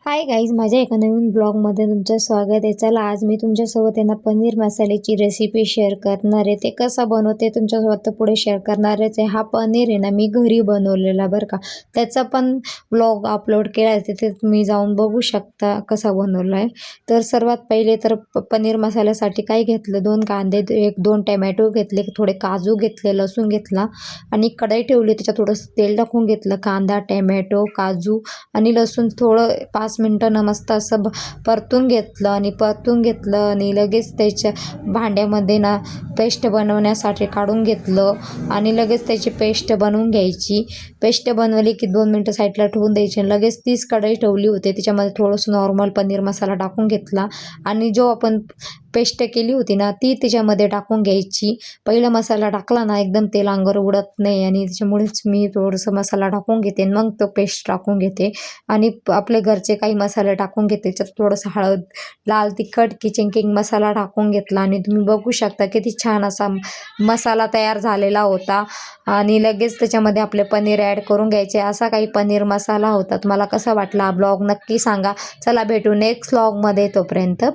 Hi guys, माझ्या एका नवीन ब्लॉगमध्ये तुमचं स्वागत आहे. चला, आज मी तुमच्यासोबत आहे ना पनीर मसाल्याची रेसिपी शेअर करणार आहे. ते कसं बनवते तुमच्यासोबत तर पुढे शेअर करणारच आहे. हा पनीर आहे ना मी घरी बनवलेला बरं का. त्याचा पण ब्लॉग अपलोड केला आहे, तिथे तुम्ही जाऊन बघू शकता कसा बनवला आहे. तर सर्वात पहिले तर पनीर मसाल्यासाठी काय घेतलं, 2 कांदे, 1-2 टमॅटो घेतले, थोडे काजू घेतले, लसूण घेतला आणि कढई ठेवली. त्याच्यात थोडंसं तेल टाकून घेतलं. कांदा, टमॅटो, काजू आणि लसूण थोडं 5 मिनटं मस्त असं परतून घेतलं आणि लगेच त्याच्या भांड्यामध्ये ना पेस्ट बनवण्यासाठी काढून घेतलं आणि लगेच त्याची पेस्ट बनवून घ्यायची. पेस्ट बनवली की 2 मिनटं साईडला ठेवून द्यायची. लगेच तीच कढई ठेवली होती, त्याच्यामध्ये थोडंसं नॉर्मल पनीर मसाला टाकून घेतला आणि जो आपण पेस्ट केली होती ना ती त्याच्यामध्ये टाकून घ्यायची. पहिला मसाला टाकला ना एकदम तेल अंगावर उडत नाही आणि त्याच्यामुळेच मी थोडंसं मसाला टाकून घेते, मग तो पेस्ट टाकून घेते आणि आपले घरचे काही मसाले टाकून घेते. त्याच्यात थोडंसं हळद, लाल तिखट, किचन किंग मसाला टाकून घेतला आणि तुम्ही बघू शकता किती छान असा मसाला तयार झालेला होता. आणि लगेच त्याच्यामध्ये आपले पनीर ॲड करून घ्यायचे. असा काही पनीर मसाला होता. तुम्हाला कसा वाटला ब्लॉग नक्की सांगा. चला, भेटू नेक्स्ट ब्लॉगमध्ये. तोपर्यंत बाय.